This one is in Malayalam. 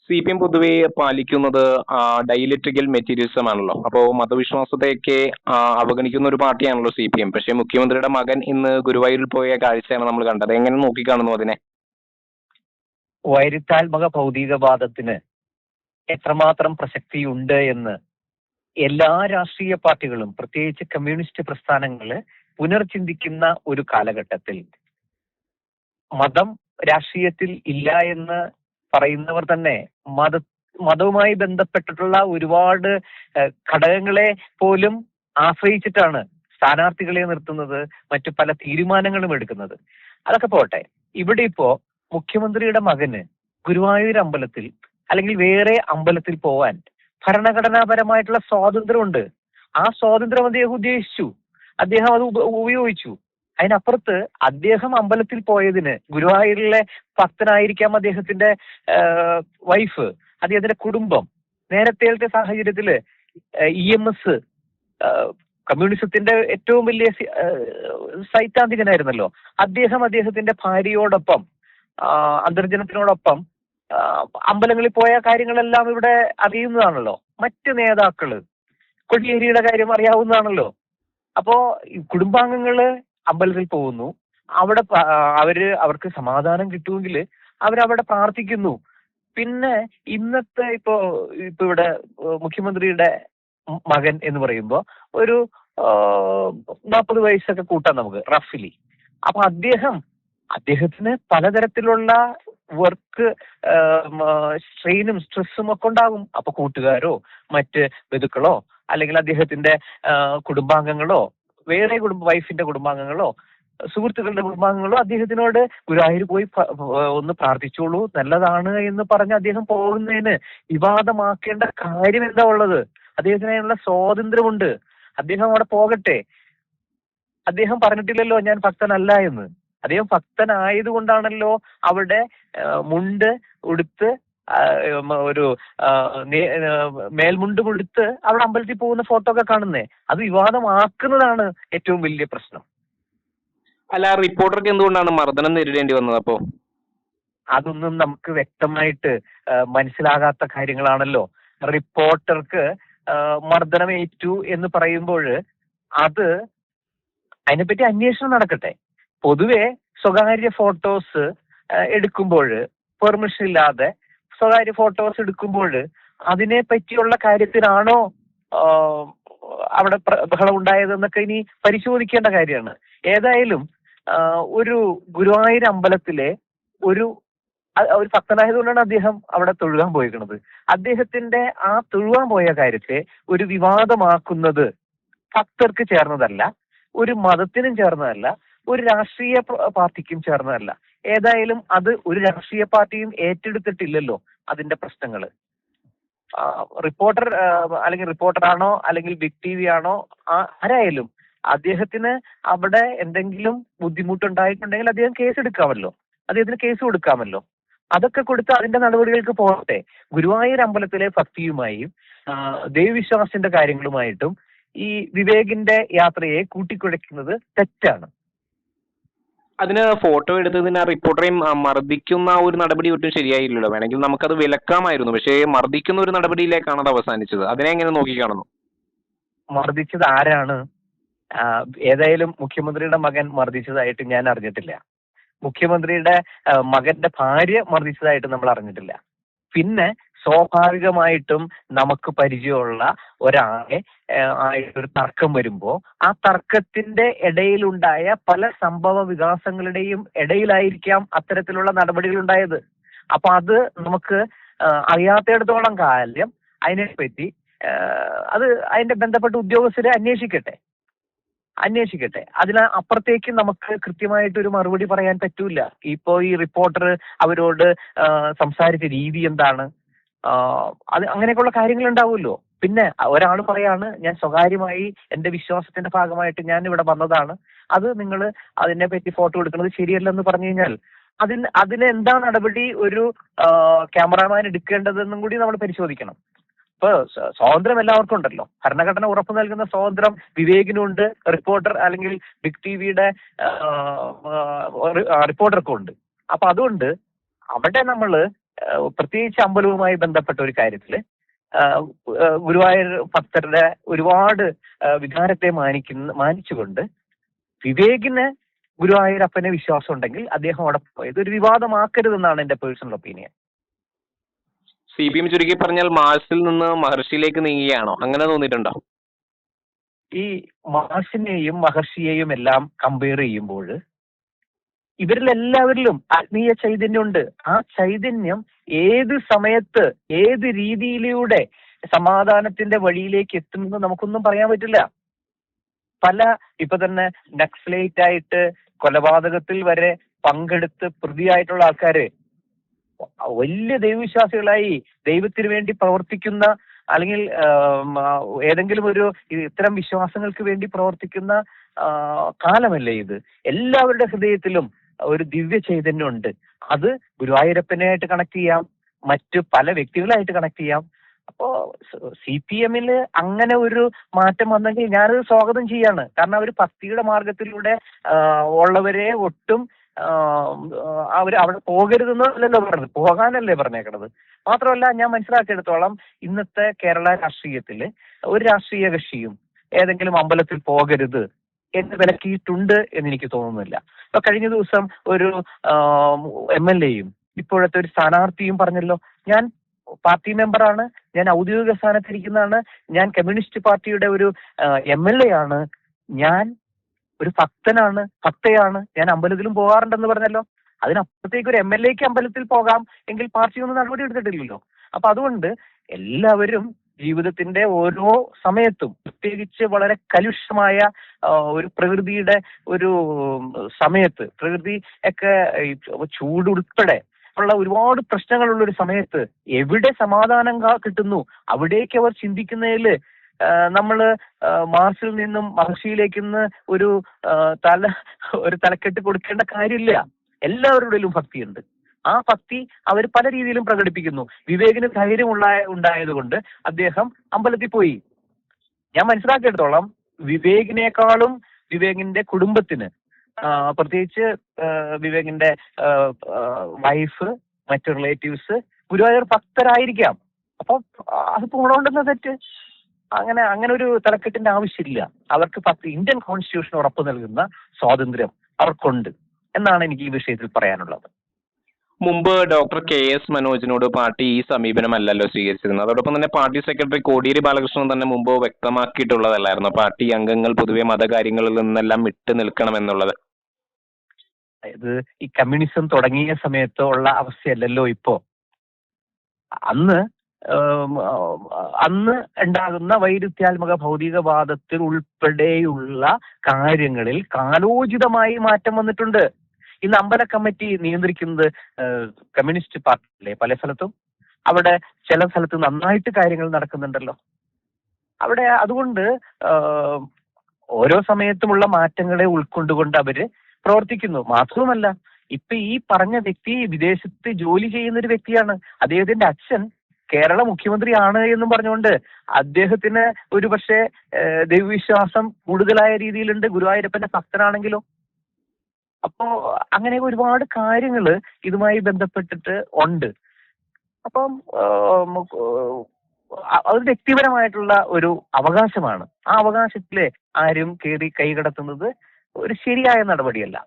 CPM പൊതുവെ പാലിക്കുന്നത് ഡയലക്ട്രിക്കൽ മെറ്റീരിയലിസം ആണല്ലോ. അപ്പോൾ മതവിശ്വാസത്തെയൊക്കെ അവഗണിക്കുന്ന ഒരു പാർട്ടിയാണല്ലോ CPM. പക്ഷേ മുഖ്യമന്ത്രിയുടെ മകൻ ഇന്ന് ഗുരുവായൂരിൽ പോയ കാഴ്ചയാണ് നമ്മൾ കണ്ടത്. എങ്ങനെ നോക്കിക്കാണുന്നു അതിനെ? വൈരുദ്ധ്യാത്മക ഭൗതികവാദത്തിന് എത്രമാത്രം പ്രസക്തിയുണ്ട് എന്ന് എല്ലാ രാഷ്ട്രീയ പാർട്ടികളും, പ്രത്യേകിച്ച് കമ്മ്യൂണിസ്റ്റ് പ്രസ്ഥാനങ്ങള് പുനർചിന്തിക്കുന്ന ഒരു കാലഘട്ടത്തിൽ മതം രാഷ്ട്രീയത്തിൽ ഇല്ല എന്ന് പറയുന്നവർ തന്നെ മതവുമായി ബന്ധപ്പെട്ടിട്ടുള്ള ഒരുപാട് ഘടകങ്ങളെ പോലും ആശ്രയിച്ചിട്ടാണ് സ്ഥാനാർത്ഥികളെ നിർത്തുന്നത്, മറ്റു പല തീരുമാനങ്ങളും എടുക്കുന്നത്. അതൊക്കെ പോട്ടെ, ഇവിടെ ഇപ്പോ മുഖ്യമന്ത്രിയുടെ മകന് ഗുരുവായൂർ അമ്പലത്തിൽ അല്ലെങ്കിൽ വേറെ അമ്പലത്തിൽ പോവാൻ ഭരണഘടനാപരമായിട്ടുള്ള സ്വാതന്ത്ര്യമുണ്ട്. ആ സ്വാതന്ത്ര്യം അദ്ദേഹം ഉദ്ദേശിച്ചു, അദ്ദേഹം അത് ഉപയോഗിച്ചു. അതിനപ്പുറത്ത് അദ്ദേഹം അമ്പലത്തിൽ പോയതിന്, ഗുരുവായൂരിലെ ഭക്തനായിരിക്കാം അദ്ദേഹത്തിന്റെ വൈഫ്, അദ്ദേഹത്തിന്റെ കുടുംബം, നേരത്തെ സാഹചര്യത്തില് EMS കമ്മ്യൂണിസത്തിന്റെ ഏറ്റവും വലിയ സൈദ്ധാന്തികനായിരുന്നല്ലോ. അദ്ദേഹത്തിന്റെ ഭാര്യയോടൊപ്പം അന്തർജനത്തിനോടൊപ്പം അമ്പലങ്ങളിൽ പോയ കാര്യങ്ങളെല്ലാം ഇവിടെ അറിയുന്നതാണല്ലോ. മറ്റ് നേതാക്കള് കോടിയേരിയുടെ കാര്യം അറിയാവുന്നതാണല്ലോ. അപ്പോ കുടുംബാംഗങ്ങള് അമ്പലത്തിൽ പോകുന്നു, അവിടെ അവർക്ക് സമാധാനം കിട്ടുമെങ്കിൽ അവരവിടെ പ്രാർത്ഥിക്കുന്നു. പിന്നെ ഇന്നത്തെ ഇപ്പൊ ഇവിടെ മുഖ്യമന്ത്രിയുടെ മകൻ എന്ന് പറയുമ്പോ ഒരു 40 വയസ്സൊക്കെ കൂട്ടാം നമുക്ക് റഫ്ലി. അപ്പൊ അദ്ദേഹത്തിന് പലതരത്തിലുള്ള വർക്ക് സ്ട്രെയിനും സ്ട്രെസ്സും ഒക്കെ ഉണ്ടാകും. അപ്പൊ കൂട്ടുകാരോ മറ്റ് ബന്ധുക്കളോ അല്ലെങ്കിൽ അദ്ദേഹത്തിന്റെ കുടുംബാംഗങ്ങളോ വേറെ വൈഫിന്റെ കുടുംബാംഗങ്ങളോ സുഹൃത്തുക്കളുടെ കുടുംബാംഗങ്ങളോ അദ്ദേഹത്തിനോട് ഗുരുവായൂർ പോയി ഒന്ന് പ്രാർത്ഥിച്ചോളൂ, നല്ലതാണ് എന്ന് പറഞ്ഞ് അദ്ദേഹം പോകുന്നതിന് വിവാദമാക്കേണ്ട കാര്യം എന്താ ഉള്ളത്? അദ്ദേഹത്തിന് അതിനുള്ള സ്വാതന്ത്ര്യമുണ്ട്. അദ്ദേഹം അവിടെ പോകട്ടെ. അദ്ദേഹം പറഞ്ഞിട്ടില്ലല്ലോ ഞാൻ ഭക്തനല്ല എന്ന്. അദ്ദേഹം ഭക്തനായതുകൊണ്ടാണല്ലോ അവിടെ മുണ്ട് ഉടുത്ത് ഒരു മേൽമുണ്ട് കൊടുത്ത് അവിടെ അമ്പലത്തിൽ പോകുന്ന ഫോട്ടോ ഒക്കെ കാണുന്നേ. അത് വിവാദമാക്കുന്നതാണ് ഏറ്റവും വലിയ പ്രശ്നം. അല്ല, റിപ്പോർട്ടർക്ക് എന്തുകൊണ്ടാണ് മർദ്ദനം നേരിടേണ്ടി വന്നത്? അപ്പോ അതൊന്നും നമുക്ക് വ്യക്തമായിട്ട് മനസ്സിലാകാത്ത കാര്യങ്ങളാണല്ലോ. റിപ്പോർട്ടർക്ക് മർദ്ദനമേറ്റു എന്ന് പറയുമ്പോൾ അതിനെപ്പറ്റി അന്വേഷണം നടക്കട്ടെ. പൊതുവെ സ്വകാര്യ ഫോട്ടോസ് എടുക്കുമ്പോൾ, പെർമിഷൻ ഇല്ലാതെ സ്വകാര്യ ഫോട്ടോസ് എടുക്കുമ്പോൾ അതിനെ പറ്റിയുള്ള കാര്യത്തിനാണോ അവിടെ ബഹളം ഉണ്ടായതെന്നൊക്കെ ഇനി പരിശോധിക്കേണ്ട കാര്യമാണ്. ഏതായാലും ഒരു ഗുരുവായൂർ അമ്പലത്തിലെ ഒരു ഭക്തനായതുകൊണ്ടാണ് അദ്ദേഹം അവിടെ തൊഴുകാൻ പോയിരിക്കുന്നത്. അദ്ദേഹത്തിന്റെ ആ തൊഴുകാൻ പോയ കാര്യത്തെ ഒരു വിവാദമാക്കുന്നത് ഭക്തർക്ക് ചേർന്നതല്ല, ഒരു മതത്തിനും ചേർന്നതല്ല, ഒരു രാഷ്ട്രീയ പാർട്ടിക്കും ചേർന്നതല്ല. ഏതായാലും അത് ഒരു രാഷ്ട്രീയ പാർട്ടിയും ഏറ്റെടുത്തിട്ടില്ലല്ലോ അതിന്റെ പ്രശ്നങ്ങള്. റിപ്പോർട്ടറാണോ അല്ലെങ്കിൽ ബിഗ് TV ആണോ ആരായാലും അദ്ദേഹത്തിന് അവിടെ എന്തെങ്കിലും ബുദ്ധിമുട്ടുണ്ടായിട്ടുണ്ടെങ്കിൽ അദ്ദേഹം അദ്ദേഹത്തിന് കേസ് കൊടുക്കാമല്ലോ. അതൊക്കെ കൊടുത്ത് അതിന്റെ നടപടികൾക്ക് പോകട്ടെ. ഗുരുവായൂർ അമ്പലത്തിലെ ഭക്തിയുമായും ദൈവവിശ്വാസത്തിന്റെ കാര്യങ്ങളുമായിട്ടും ഈ വിവേകിന്റെ യാത്രയെ കൂട്ടിക്കുഴയ്ക്കുന്നത് തെറ്റാണ്. അതിന് ഫോട്ടോ എടുത്തതിന് റിപ്പോർട്ടറെയും മർദ്ദിക്കുന്ന ഒരു നടപടി ഒട്ടും ശരിയായില്ലല്ലോ. വേണമെങ്കിൽ നമുക്കത് വിലക്കാമായിരുന്നു. പക്ഷേ മർദ്ദിക്കുന്ന ഒരു നടപടിയിലേക്കാണ് അത് അവസാനിച്ചത്. അതിനെ എങ്ങനെ നോക്കിക്കാണുന്നു? മർദ്ദിച്ചത് ആരാണ്? ഏതായാലും മുഖ്യമന്ത്രിയുടെ മകൻ മർദ്ദിച്ചതായിട്ട് ഞാൻ അറിഞ്ഞിട്ടില്ല. മുഖ്യമന്ത്രിയുടെ മകന്റെ ഭാര്യ മർദ്ദിച്ചതായിട്ട് നമ്മൾ അറിഞ്ഞിട്ടില്ല. പിന്നെ സ്വാഭാവികമായിട്ടും നമുക്ക് പരിചയമുള്ള ഒരാളെ ആയിട്ടൊരു തർക്കം വരുമ്പോ ആ തർക്കത്തിന്റെ ഇടയിലുണ്ടായ പല സംഭവ വികാസങ്ങളുടെയും ഇടയിലായിരിക്കാം അത്തരത്തിലുള്ള നടപടികൾ ഉണ്ടായത്. അപ്പൊ അത് നമുക്ക് അറിയാത്തിടത്തോളം കാലം അതിനെപ്പറ്റി അതിന്റെ ബന്ധപ്പെട്ട ഉദ്യോഗസ്ഥരെ അന്വേഷിക്കട്ടെ. അപ്പുറത്തേക്ക് നമുക്ക് കൃത്യമായിട്ട് ഒരു മറുപടി പറയാൻ പറ്റൂല. ഇപ്പോ ഈ റിപ്പോർട്ടർ അവരോട് സംസാരിച്ച രീതി എന്താണ്, അത് അങ്ങനെയൊക്കെയുള്ള കാര്യങ്ങൾ ഉണ്ടാവുമല്ലോ. പിന്നെ ഒരാൾ പറയാണ് ഞാൻ സ്വകാര്യമായി എന്റെ വിശ്വാസത്തിന്റെ ഭാഗമായിട്ട് ഞാൻ ഇവിടെ വന്നതാണ്, അത് നിങ്ങൾ അതിനെ പറ്റി ഫോട്ടോ എടുക്കുന്നത് ശരിയല്ലെന്ന് പറഞ്ഞു കഴിഞ്ഞാൽ അതിന് എന്താ നടപടി ഒരു ക്യാമറാമാൻ എടുക്കേണ്ടതെന്നും കൂടി നമ്മൾ പരിശോധിക്കണം. ഇപ്പൊ സ്വാതന്ത്ര്യം എല്ലാവർക്കും ഉണ്ടല്ലോ. ഭരണഘടന ഉറപ്പു നൽകുന്ന സ്വാതന്ത്ര്യം വിവേകിനുണ്ട്, റിപ്പോർട്ടർ അല്ലെങ്കിൽ ബിഗ് TVയുടെ റിപ്പോർട്ടർക്കും ഉണ്ട്. അപ്പൊ അതുകൊണ്ട് അവിടെ നമ്മള് പ്രത്യേകിച്ച് അമ്പലവുമായി ബന്ധപ്പെട്ട ഒരു കാര്യത്തില് ഗുരുവായൂർ ഭക്തരുടെ ഒരുപാട് വികാരത്തെ മാനിച്ചുകൊണ്ട് വിവേകിന് ഗുരുവായൂരപ്പനെ വിശ്വാസം ഉണ്ടെങ്കിൽ അദ്ദേഹം അവിടെ പോയത് ഒരു വിവാദമാക്കരുതെന്നാണ് എന്റെ പേഴ്സണൽ ഒപ്പീനിയൻ. CPM ചുരുക്കി പറഞ്ഞാൽ മാർസിൽ നിന്ന് മഹർഷിയിലേക്ക് നീങ്ങുകയാണോ? അങ്ങനെ തോന്നിയിട്ടുണ്ടോ? ഈ മാഷിനെയും മഹർഷിയെയും എല്ലാം കമ്പയർ ചെയ്യുമ്പോൾ ഇവരിലെല്ലാവരിലും ആത്മീയ ചൈതന്യമുണ്ട്. ആ ചൈതന്യം ഏത് സമയത്ത് ഏത് രീതിയിലൂടെ സമാധാനത്തിന്റെ വഴിയിലേക്ക് എത്തുമെന്ന് നമുക്കൊന്നും പറയാൻ പറ്റില്ല. ഇപ്പൊ തന്നെ നക്സലൈറ്റ് ആയിട്ട് കൊലപാതകത്തിൽ വരെ പങ്കെടുത്ത് പ്രതിയായിട്ടുള്ള ആൾക്കാര് വലിയ ദൈവവിശ്വാസികളായി ദൈവത്തിന് വേണ്ടി പ്രവർത്തിക്കുന്ന, അല്ലെങ്കിൽ ഏതെങ്കിലും ഒരു ഇത്തരം വിശ്വാസങ്ങൾക്ക് വേണ്ടി പ്രവർത്തിക്കുന്ന കാലമല്ലേ ഇത്. എല്ലാവരുടെ ഹൃദയത്തിലും ഒരു ദിവ്യ ചൈതന്യമുണ്ട്. അത് ഗുരുവായൂരപ്പനായിട്ട് കണക്ട് ചെയ്യാം, മറ്റു പല വ്യക്തികളായിട്ട് കണക്ട് ചെയ്യാം. അപ്പോ CPM-ല് അങ്ങനെ ഒരു മാറ്റം വന്നെങ്കിൽ ഞാനത് സ്വാഗതം ചെയ്യാണ്. കാരണം അവർ ഭക്തിയുടെ മാർഗത്തിലൂടെ ഉള്ളവരെ ഒട്ടും അവർ അവിടെ പോകരുതെന്നല്ലല്ലോ പറഞ്ഞത്, പോകാനല്ലേ പറഞ്ഞേക്കണത്. മാത്രമല്ല, ഞാൻ മനസ്സിലാക്കിയെടുത്തോളം ഇന്നത്തെ കേരള രാഷ്ട്രീയത്തില് ഒരു രാഷ്ട്രീയ കക്ഷിയും ഏതെങ്കിലും അമ്പലത്തിൽ പോകരുത് എന്ന് വിലക്കിയിട്ടുണ്ട് എന്ന് എനിക്ക് തോന്നുന്നില്ല. ഇപ്പൊ കഴിഞ്ഞ ദിവസം ഒരു MLA-യും ഇപ്പോഴത്തെ ഒരു സ്ഥാനാർത്ഥിയും പറഞ്ഞല്ലോ, ഞാൻ പാർട്ടി മെമ്പറാണ്, ഞാൻ ഔദ്യോഗിക സ്ഥാനത്തിരിക്കുന്നതാണ്, ഞാൻ കമ്മ്യൂണിസ്റ്റ് പാർട്ടിയുടെ ഒരു MLA ആണ്, ഞാൻ ഒരു ഭക്തയാണ്, ഞാൻ അമ്പലത്തിലും പോകാറുണ്ടെന്ന് പറഞ്ഞല്ലോ. അതിനപ്പുറത്തേക്ക് ഒരു MLA-ക്ക് അമ്പലത്തിൽ പോകാം എങ്കിൽ പാർട്ടി ഒന്നും നടപടി എടുത്തിട്ടില്ലല്ലോ. അപ്പൊ അതുകൊണ്ട് എല്ലാവരും ജീവിതത്തിന്റെ ഓരോ സമയത്തും, പ്രത്യേകിച്ച് വളരെ കലുഷമായ ഒരു പ്രകൃതിയുടെ ഒരു സമയത്ത്, പ്രകൃതി ഒക്കെ ചൂടുൾപ്പെടെ ഉള്ള ഒരുപാട് പ്രശ്നങ്ങളുള്ള ഒരു സമയത്ത് എവിടെ സമാധാനം കിട്ടുന്നു അവിടേക്ക് അവർ ചിന്തിക്കുന്നതിൽ നമ്മള് മാർസിൽ നിന്നും മഹർഷിയിലേക്ക് ഒരു തലക്കെട്ട് കൊടുക്കേണ്ട കാര്യമില്ല. എല്ലാവരുടെയും ഭക്തിയുണ്ട്. ആ ഭക്തി അവർ പല രീതിയിലും പ്രകടിപ്പിക്കുന്നു. വിവേകിന് ധൈര്യം ഉണ്ടായതുകൊണ്ട് അദ്ദേഹം അമ്പലത്തിൽ പോയി. ഞാൻ മനസ്സിലാക്കിയെടുത്തോളം വിവേകിനേക്കാളും വിവേകിന്റെ കുടുംബത്തിന്, പ്രത്യേകിച്ച് വിവേകിന്റെ വൈഫ്, മറ്റു റിലേറ്റീവ്സ് ഗുരുവായൂർ ഭക്തരായിരിക്കാം. അപ്പൊ അത് പോണോണ്ടെന്ന തെറ്റ്. അങ്ങനെ ഒരു തലക്കെട്ടിന്റെ ആവശ്യമില്ല. അവർക്ക് ഇന്ത്യൻ കോൺസ്റ്റിറ്റ്യൂഷൻ ഉറപ്പു നൽകുന്ന സ്വാതന്ത്ര്യം അവർക്കുണ്ട് എന്നാണ് എനിക്ക് ഈ വിഷയത്തിൽ പറയാനുള്ളത്. മുമ്പ് ഡോക്ടർ KS മനോജിനോട് പാർട്ടി ഈ സമീപനമല്ലല്ലോ സ്വീകരിച്ചിരുന്നത്. അതോടൊപ്പം തന്നെ പാർട്ടി സെക്രട്ടറി കോടിയേരി ബാലകൃഷ്ണൻ തന്നെ മുമ്പ് വ്യക്തമാക്കിയിട്ടുള്ളതല്ലായിരുന്നു പാർട്ടി അംഗങ്ങൾ പൊതുവെ മതകാര്യങ്ങളിൽ നിന്നെല്ലാം വിട്ടു നിൽക്കണമെന്നുള്ളത്. അതായത് ഈ കമ്മ്യൂണിസം തുടങ്ങിയ സമയത്ത് ഉള്ള അവസ്ഥയല്ലല്ലോ ഇപ്പോ. അന്ന് ഉണ്ടാകുന്ന വൈരുദ്ധ്യാത്മക ഭൗതികവാദത്തിൽ ഉൾപ്പെടെയുള്ള കാര്യങ്ങളിൽ കാലോചിതമായി മാറ്റം വന്നിട്ടുണ്ട്. ഇന്ന് അമ്പല കമ്മിറ്റി നിയന്ത്രിക്കുന്നത് കമ്മ്യൂണിസ്റ്റ് പാർട്ടിയല്ലേ പല സ്ഥലത്തും. അവിടെ ചില സ്ഥലത്ത് നന്നായിട്ട് കാര്യങ്ങൾ നടക്കുന്നുണ്ടല്ലോ. അവിടെ അതുകൊണ്ട് ഓരോ സമയത്തുമുള്ള മാറ്റങ്ങളെ ഉൾക്കൊണ്ടുകൊണ്ട് അവര് പ്രവർത്തിക്കുന്നു. മാത്രവുമല്ല, ഇപ്പൊ ഈ പറഞ്ഞ വ്യക്തി വിദേശത്ത് ജോലി ചെയ്യുന്ന ഒരു വ്യക്തിയാണ്. അദ്ദേഹത്തിന്റെ അച്ഛൻ കേരള മുഖ്യമന്ത്രിയാണ് എന്നും പറഞ്ഞുകൊണ്ട് അദ്ദേഹത്തിന് ഒരു പക്ഷേ ദൈവവിശ്വാസം കൂടുതലായ രീതിയിലുണ്ട്, ഗുരുവായൂരപ്പന്റെ ഭക്തനാണെങ്കിലോ. അപ്പോ അങ്ങനെ ഒരുപാട് കാര്യങ്ങള് ഇതുമായി ബന്ധപ്പെട്ടിട്ട് ഉണ്ട്. അപ്പം അത് വ്യക്തിപരമായിട്ടുള്ള ഒരു അവകാശമാണ്. ആ അവകാശത്തിലെ ആരും കയറി കൈകടത്തുന്നത് ഒരു ശരിയായ നടപടിയല്ല.